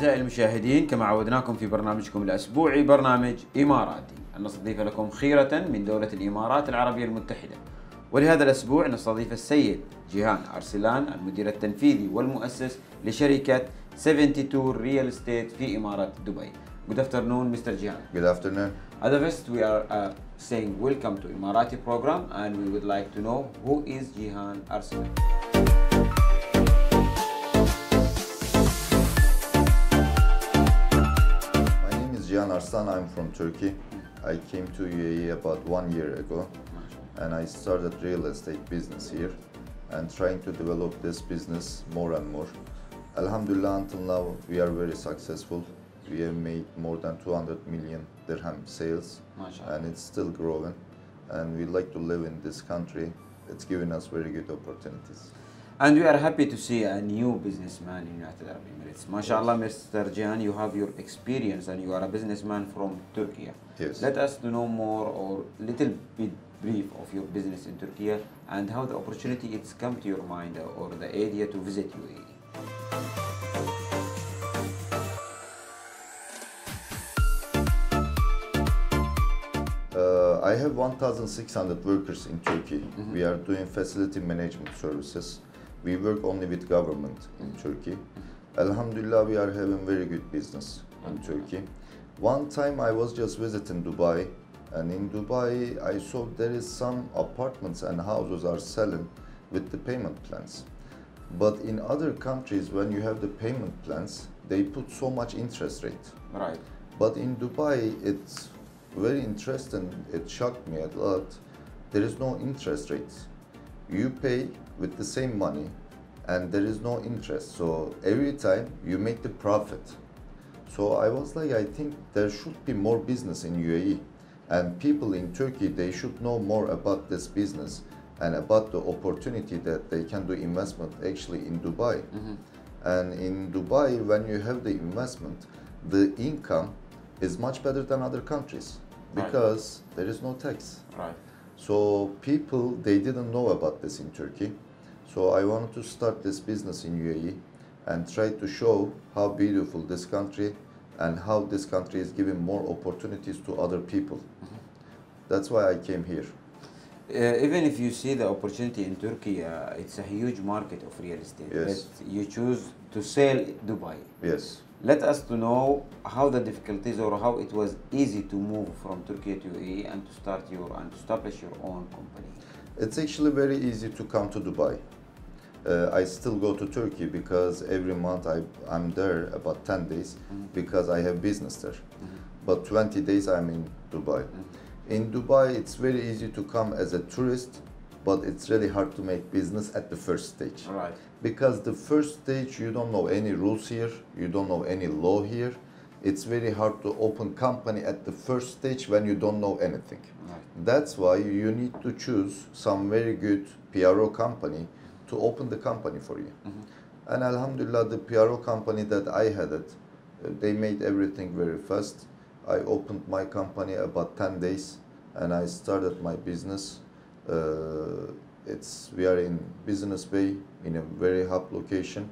أعزائي المشاهدين، كما عودناكم في برنامجكم الأسبوعي برنامج إماراتي، أن نستضيف لكم خيرة من دولة الإمارات العربية المتحدة. ولهذا الأسبوع نستضيف السيد جيهان أرسلان، المدير التنفيذي والمؤسس لشركة 72 Real Estate في إمارات دبي. Good afternoon, Mr. Jihan. Good afternoon. At the first, we are saying welcome to Emirati program, and we would like to know who is Jihan Arslan. My name is Jihan Arslan. I'm from Turkey. I came to UAE about 1 year ago, and I started real estate business here and trying to develop this business more and more. Alhamdulillah, until now we are very successful. We have made more than 200 million dirham sales, and it's still growing. And we like to live in this country. It's given us very good opportunities. And we are happy to see a new businessman in United Arab Emirates. MashaAllah, Mr. Jihan, you have your experience and you are a businessman from Turkey. Yes. Let us know more or little bit brief of your business in Turkey and how the opportunity it's come to your mind or the idea to visit UAE. I have 1,600 workers in Turkey. We are doing facility management services. We work only with government in Turkey. Alhamdulillah, we are having very good business in Turkey. One time I was just visiting Dubai, and in Dubai I saw there is some apartments and houses are selling with the payment plans. But in other countries, when you have the payment plans, they put so much interest rate. Right. But in Dubai, it's very interesting. It shocked me a lot. There is no interest rates. You pay with the same money and there is no interest. So every time you make the profit. So I was like, I think there should be more business in UAE, and people in Turkey, they should know more about this business and about the opportunity that they can do investment actually in Dubai. And in Dubai, when you have the investment, the income is much better than other countries because there is no tax. Right. So people, they didn't know about this in Turkey. So I wanted to start this business in UAE and try to show how beautiful this country and how this country is giving more opportunities to other people. That's why I came here. Even if you see the opportunity in Turkey, it's a huge market of real estate. Yes. But you choose to sell Dubai. Yes. Let us to know how the difficulties or how it was easy to move from Turkey to UAE and to start and to establish your own company. It's actually very easy to come to Dubai. I still go to Turkey because every month I'm there about 10 days because I have business there. But 20 days I'm in Dubai. In Dubai, it's very easy to come as a tourist, but it's really hard to make business at the first stage. Right. Because the first stage, you don't know any rules here, you don't know any law here. It's very hard to open company at the first stage when you don't know anything. Right. That's why you need to choose some very good PRO company to open the company for you. And Alhamdulillah, the PRO company that I had they made everything very fast. I opened my company about 10 days and I started my business. We are in Business Bay in a very hot location,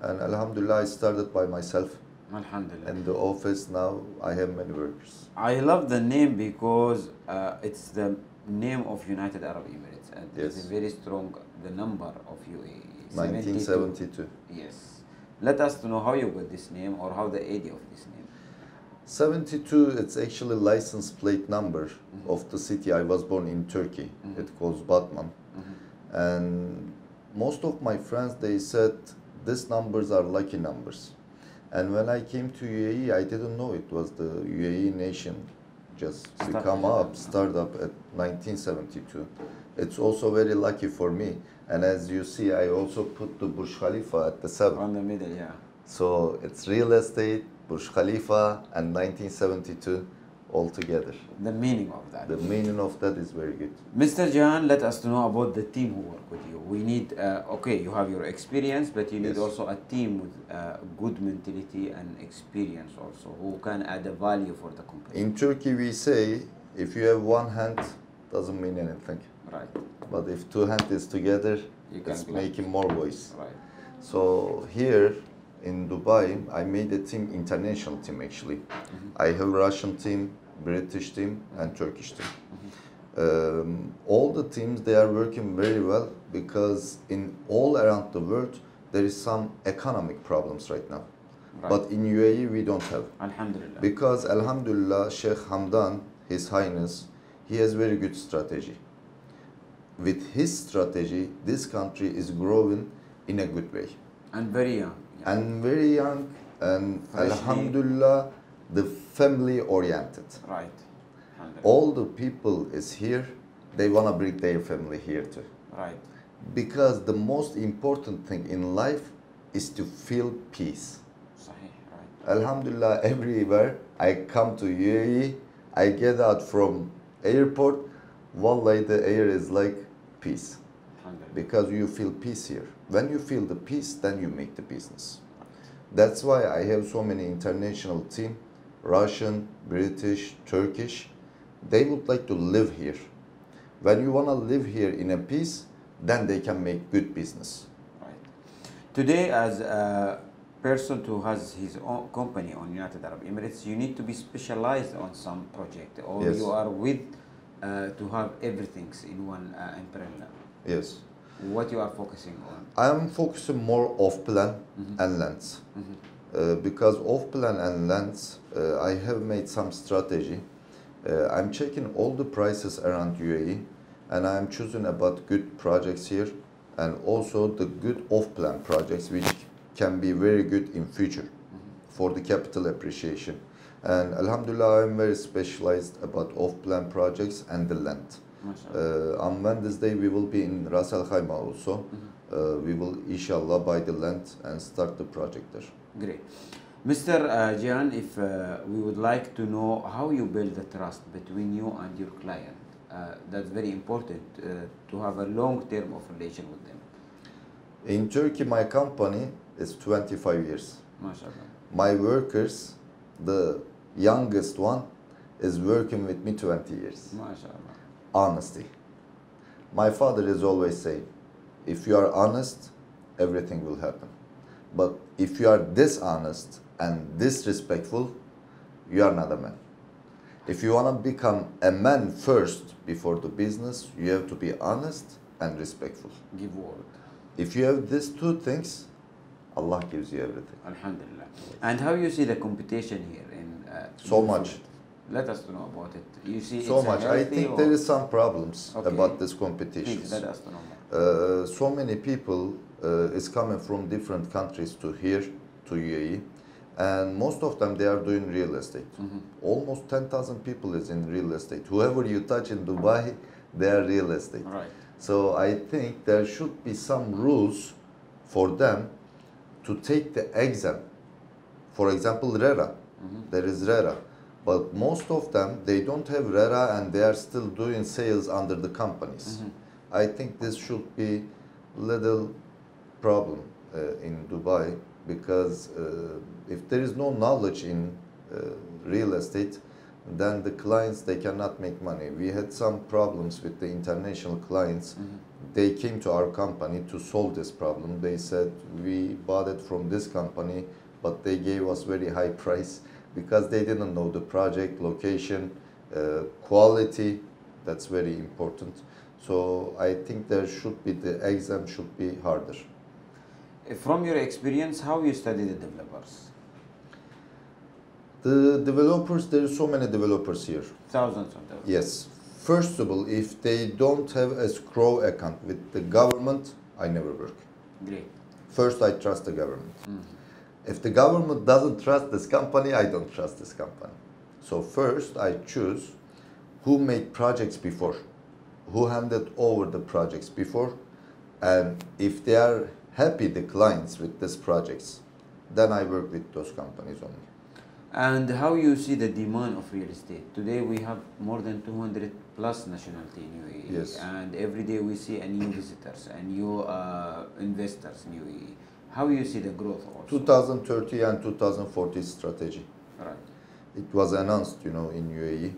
and Alhamdulillah, I started by myself. Alhamdulillah. In the office now I have many workers. I love the name because it's the name of United Arab Emirates, and Yes. it's very strong, the number of UAE. 1972. Yes. Let us to know how you got this name or how the idea of this name. 72, it's actually license plate number of the city. I was born in Turkey. It calls Batman. And most of my friends, they said these numbers are lucky numbers. And when I came to UAE, I didn't know it was the UAE nation just started up at 1972. It's also very lucky for me. And as you see, I also put the Burj Khalifa at the 7. On the middle, yeah. So it's real estate, Burj Khalifa, and 1972 all together. The meaning of that. The meaning of that is very good. Mr. Jihan, let us know about the team who work with you. We need, okay, you have your experience, but you need also a team with good mentality and experience also, who can add a value for the company. In Turkey, we say, if you have one hand, doesn't mean anything. Right. But if two hands is together, it's making more voice. Right. So here, in Dubai, I made a team, international team actually. I have Russian team, British team, and Turkish team. All the teams, they are working very well because in all around the world, there is some economic problems right now. Right. But in UAE, we don't have. Alhamdulillah. Because Alhamdulillah, Sheikh Hamdan, His Highness, he has very good strategy. With his strategy, this country is growing in a good way. And very young. Yeah. And very young, and Freshly. Alhamdulillah, the family oriented. Right. All the people is here, they want to bring their family here too. Right. Because the most important thing in life is to feel peace. Sahih, right. Alhamdulillah, everywhere I come to UAE, I get out from airport, wallahi the air is like peace. Because you feel peace here. When you feel the peace, then you make the business. That's why I have so many international team, Russian, British, Turkish. They would like to live here. When you want to live here in a peace, then they can make good business. Right. Today, as a person who has his own company on United Arab Emirates, you need to be specialized on some project, or Yes. you are with to have everything in one umbrella. Yes. What you are focusing on? I'm focusing more off-plan and lands. Because off-plan and lands, I have made some strategy. I'm checking all the prices around UAE, and I'm choosing about good projects here, and also the good off-plan projects which can be very good in future for the capital appreciation. And Alhamdulillah, I'm very specialized about off-plan projects and the land. On Wednesday, we will be in Ras Al Khaimah also. We will, inshallah, buy the land and start the project there. Great. Mr. Jihan, if we would like to know how you build the trust between you and your client, that's very important to have a long term of relation with them. In Turkey, my company is 25 years. MashaAllah. My workers, the youngest one, is working with me 20 years. MashaAllah. Honesty. My father is always saying, if you are honest, everything will happen. But if you are dishonest and disrespectful, you are not a man. If you want to become a man first before the business, you have to be honest and respectful. Give word. If you have these two things, Allah gives you everything. Alhamdulillah. And how you see the competition here in So much. Let us know about it. You see So it's much. I think there is some problems Okay. about this competition. Please, let us know more. So many people is coming from different countries to here, to UAE, and most of them, they are doing real estate. Almost 10,000 people is in real estate. Whoever you touch in Dubai, they are real estate. Right. So I think there should be some rules for them to take the exam. For example, RERA. There is RERA. But most of them, they don't have RERA and they are still doing sales under the companies. I think this should be little problem in Dubai, because if there is no knowledge in real estate, then the clients, they cannot make money. We had some problems with the international clients. They came to our company to solve this problem. They said, we bought it from this company, but they gave us very high price because they didn't know the project, location, quality. That's very important. So I think there should be, the exam should be harder. From your experience, how you study the developers? The developers, there are so many developers here. Thousands of developers. Yes. First of all, if they don't have a escrow account with the government, I never work. Great. First, I trust the government. If the government doesn't trust this company, I don't trust this company. So first, I choose who made projects before, who handed over the projects before, and if they are happy, the clients, with these projects, then I work with those companies only. And how you see the demand of real estate? Today we have more than 200 plus nationality in UAE. Yes. And every day we see a new visitors, a new investors in UAE. How you see the growth also? 2030 and 2040 strategy. Right. It was announced, in UAE.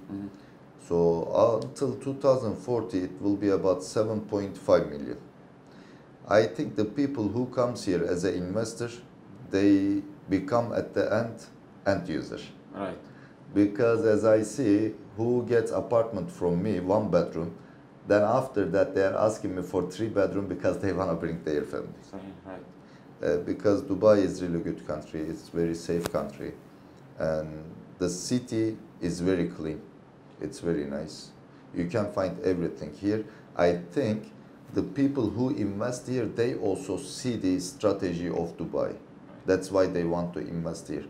So until 2040, it will be about 7.5 million. I think the people who comes here as an investor, they become at the end user. Right. Because as I see, who gets apartment from me, 1 bedroom, then after that they are asking me for 3 bedroom because they want to bring their family. Right. Because Dubai is really good country, it's very safe country, and the city is very clean, it's very nice. You can find everything here. I think the people who invest here, they also see the strategy of Dubai. That's why they want to invest here.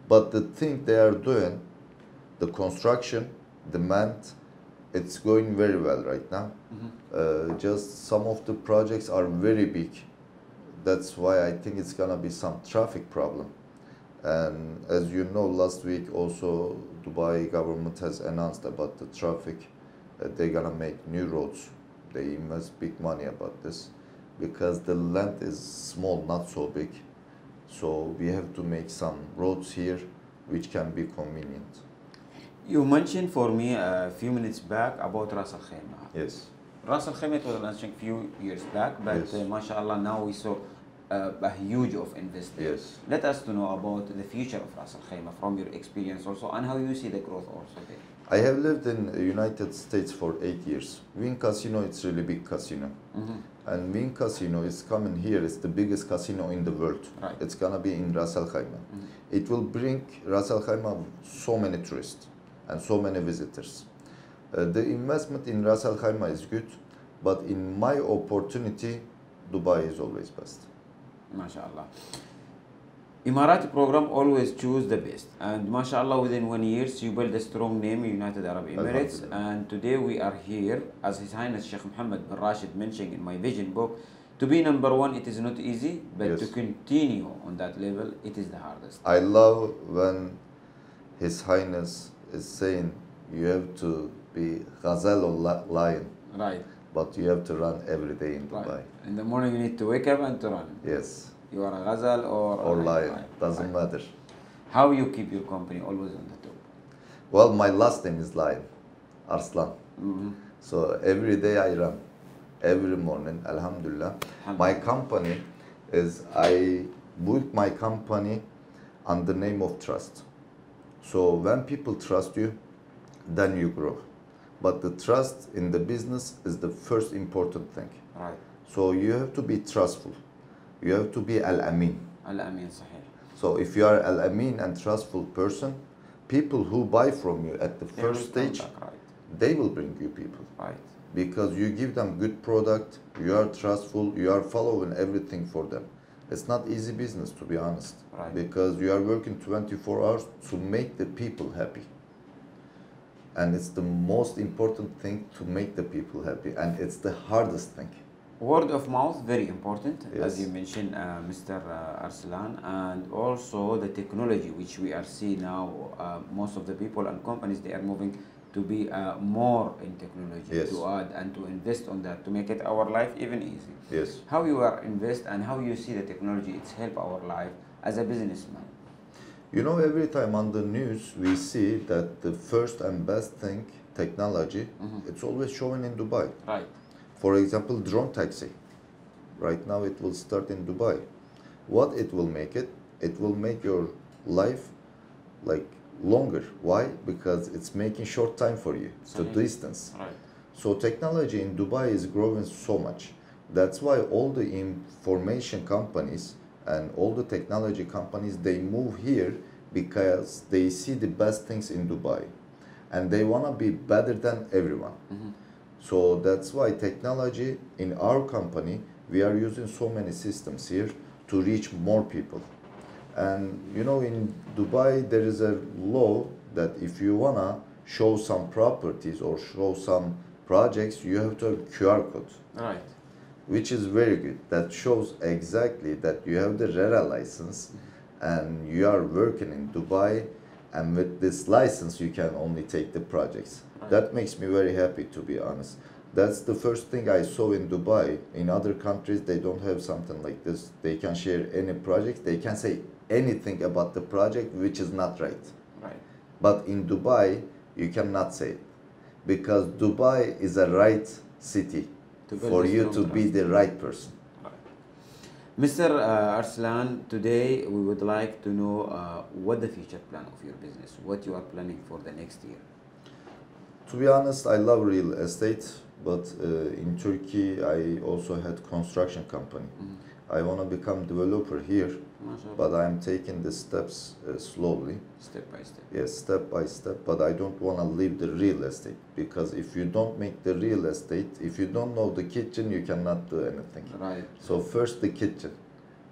But the thing they are doing, the construction, demand, it's going very well right now. Just some of the projects are very big. That's why I think it's gonna be some traffic problem. And as you know, last week also Dubai government has announced about the traffic. They're gonna make new roads. They invest big money about this because the land is small, not so big. So we have to make some roads here which can be convenient. You mentioned for me a few minutes back about Ras Al Khaimah. Yes. Ras Al Khaimah was launched a few years back, but Yes. mashallah now we saw a huge of investment. Yes. Let us to know about the future of Ras Al Khaimah from your experience also, and how you see the growth also there. I have lived in the United States for 8 years. Wynn Casino, it's really big casino. And Wynn Casino is coming here. It's the biggest casino in the world. Right. It's gonna be in Ras Al Khaimah. It will bring Ras Al Khaimah so many tourists and so many visitors. The investment in Ras Al Khaimah is good, but in my opportunity, Dubai is always best. MashaAllah. Emirati program always choose the best, and mashallah within 1 year you build a strong name in United Arab Emirates, and today we are here, as His Highness Sheikh Mohammed bin Rashid mentioned in my vision book, to be number 1 it is not easy, but Yes. to continue on that level it is the hardest. I love when His Highness is saying you have to be gazelle or lion, Right. but you have to run every day in Dubai. Right. In the morning you need to wake up and to run. Yes. You are a ghazal or a lion, doesn't matter. How you keep your company always on the top? Well, my last name is Lion, ARSLAN. So every day I run, every morning, Alhamdulillah. My company is, I built my company on the name of trust. So when people trust you, then you grow. But the trust in the business is the first important thing. Right. So you have to be trustful. You have to be Al-Amin. Al-Amin, sahih. So if you are Al-Amin and trustful person, people who buy from you at the first stage, they will bring you people. Right. Because you give them good product, you are trustful, you are following everything for them. It's not easy business, to be honest. Right. Because you are working 24 hours to make the people happy. And it's the most important thing to make the people happy. And it's the hardest thing. Word of mouth, very important, Yes. as you mentioned, Mr. Arslan, and also the technology which we are seeing now. Most of the people and companies, they are moving to be more in technology, Yes. to add and to invest on that, to make it our life even easy. Yes. How you are invest and how you see the technology, it's help our life as a businessman. You know, every time on the news we see that the first and best thing, technology, it's always showing in Dubai. Right. For example, drone taxi. Right now it will start in Dubai. What it will make it? It will make your life like longer. Why? Because it's making short time for you to distance. Right. So technology in Dubai is growing so much. That's why all the information companies and all the technology companies, they move here because they see the best things in Dubai. And they want to be better than everyone. So that's why technology in our company, we are using so many systems here to reach more people. And you know, in Dubai, there is a law that if you wanna show some properties or show some projects, you have to have QR code. Right. Which is very good. That shows exactly that you have the RERA license and you are working in Dubai, and with this license you can only take the projects. Right. That makes me very happy, to be honest. That's the first thing I saw in Dubai. In other countries they don't have something like this. They can share any project, they can say anything about the project which is not right. Right. But in Dubai you cannot say it, because Dubai is a right city for you to be the right person. Mr. Arslan, today we would like to know what the future plan of your business, what you are planning for the next year. To be honest, I love real estate, but in Turkey I also had construction company. I want to become developer here, but I'm taking the steps slowly. Step by step. Yes, step by step, but I don't want to leave the real estate, because if you don't make the real estate, if you don't know the kitchen, you cannot do anything. Right. So first the kitchen,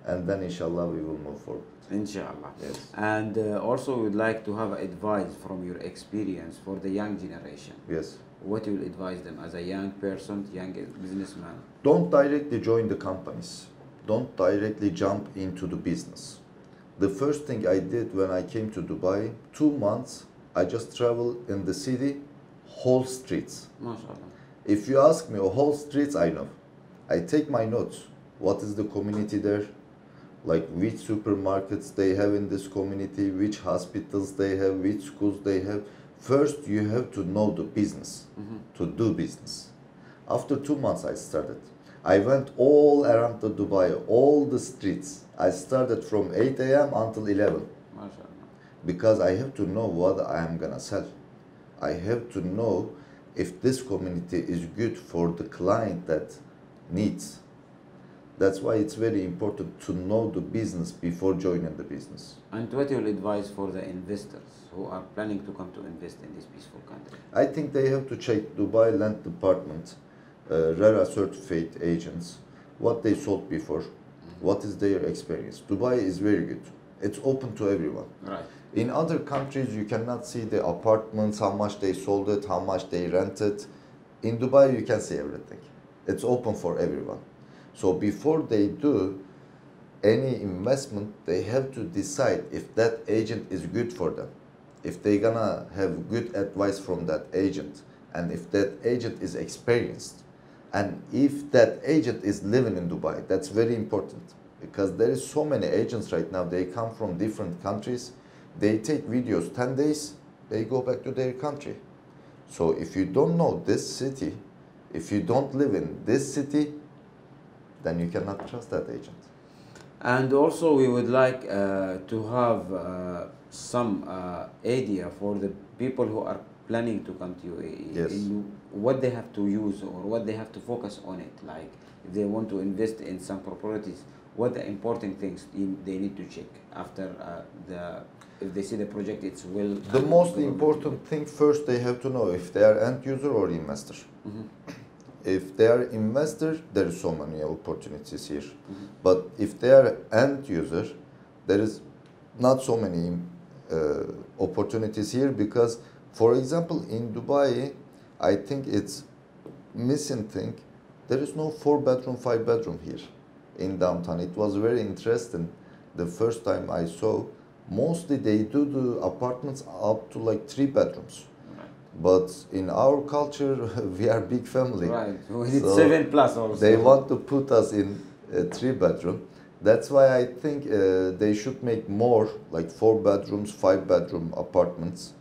and then inshallah we will move forward. Inshallah. Yes. And also we would like to have advice from your experience for the young generation. Yes. What you will advise them as a young person, young businessman? Don't directly join the companies. Don't directly jump into the business. The first thing I did when I came to Dubai, 2 months, I just traveled in the city, whole streets. MashaAllah. If you ask me, whole streets, I know. I take my notes. What is the community there? Like which supermarkets they have in this community, which hospitals they have, which schools they have. First, you have to know the business, to do business. After 2 months, I started. I went all around the Dubai, all the streets. I started from 8 a.m. until 11. MashaAllah. Because I have to know what I am gonna sell. I have to know if this community is good for the client that needs. That's why it's very important to know the business before joining the business. And what you will advise for the investors who are planning to come to invest in this peaceful country? I think they have to check Dubai Land Department, RERA certified agents, what they sold before, what is their experience. Dubai is very good. It's open to everyone. Right. In other countries, you cannot see the apartments, how much they sold it, how much they rented. In Dubai, you can see everything. It's open for everyone. So before they do any investment, they have to decide if that agent is good for them, if they're gonna have good advice from that agent, and if that agent is experienced, and if that agent is living in Dubai. That's very important, because there is so many agents right now. They come from different countries. They take videos 10 days, they go back to their country. So if you don't know this city, if you don't live in this city, then you cannot trust that agent. And also we would like to have some idea for the people who are planning to come to UAE. Yes. What they have to use or what they have to focus on it. Like if they want to invest in some properties, what the important things they need to check after if they see the project, it's well. The most important thing first, they have to know if they are end user or investor. If they are investor, there is so many opportunities here. But if they are end user, there is not so many opportunities here, because, for example, in Dubai, I think it's missing thing. There is no 4-bedroom, 5-bedroom here in downtown. It was very interesting. The first time I saw, mostly they do the apartments up to like 3 bedrooms. But in our culture, we are big family. Right, we need 7+ also. They want to put us in a 3-bedroom. That's why I think they should make more like 4 bedrooms, 5-bedroom apartments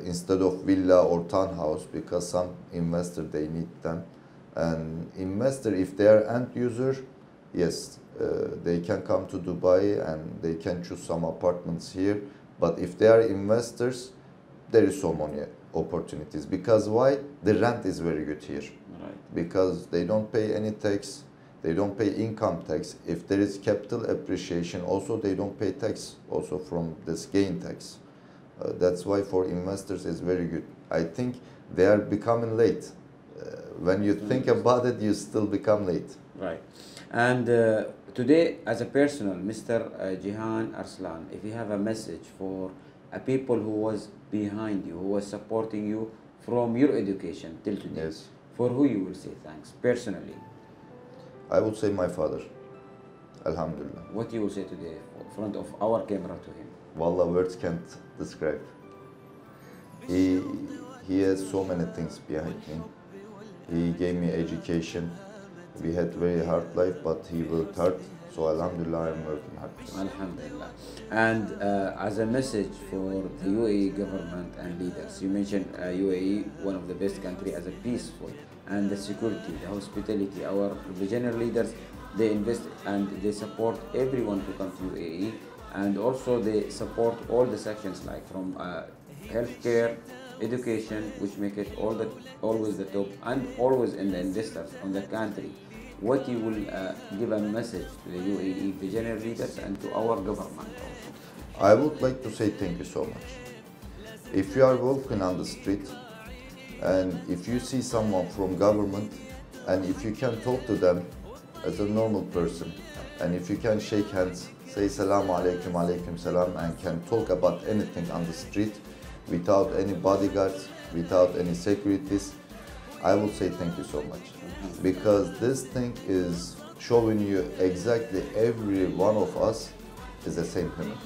instead of villa or townhouse, because some investor, they need them. And investor, if they are end user, yes, they can come to Dubai and they can choose some apartments here. But if they are investors, there is so many opportunities. Because why? The rent is very good here. Right. Because they don't pay any tax, they don't pay income tax. If there is capital appreciation, also they don't pay tax also from this gain tax. That's why for investors it's very good. I think they are becoming late. When you think about it, you still become late. Right. And today, as a personal, Mr. Jihan Arslan, if you have a message for a people who was behind you, who was supporting you from your education till today, Yes. for who you will say thanks personally? I would say my father. Alhamdulillah. What you will say today in front of our camera to him? Wallah, words can't describe. He has so many things behind me. He gave me education. We had very hard life, but he worked hard. So Alhamdulillah, I'm working hard. Alhamdulillah. And as a message for the UAE government and leaders, you mentioned UAE, one of the best country as a peaceful, and the security, the hospitality, our regional leaders, they invest and they support everyone to come to UAE, and also they support all the sections like from healthcare, education, which make it always the top, and always in the investors on the country. What you will give a message to the UAE visionary leaders and to our government also? I would like to say thank you so much. If you are walking on the street and if you see someone from government and if you can talk to them as a normal person and if you can shake hands, say salaam alaikum, alaikum salam, and can talk about anything on the street without any bodyguards, without any securities, I will say thank you so much. Because this thing is showing you exactly every one of us is the same human.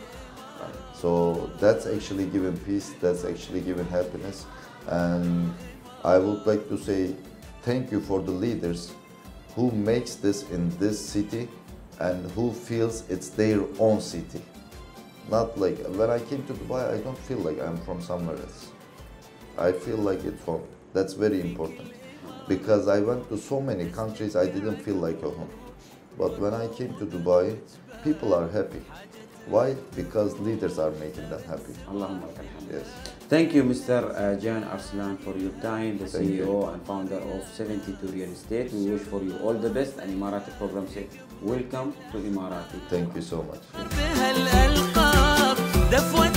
So that's actually giving peace, that's actually giving happiness. And I would like to say thank you for the leaders who makes this in this city and who feels it's their own city. Not like, when I came to Dubai, I don't feel like I'm from somewhere else. I feel like it's home. That's very important. Because I went to so many countries, I didn't feel like a home. But when I came to Dubai, people are happy. Why? Because leaders are making them happy. Allahumma lakal hamd. Yes. Thank you, Mr. Jihan Arslan, for your time, the Thank CEO you. and founder of 72 Real Estate. We wish for you all the best, and Emirati program said, welcome to Emirati. Thank you so much. بها الألقاب دفوة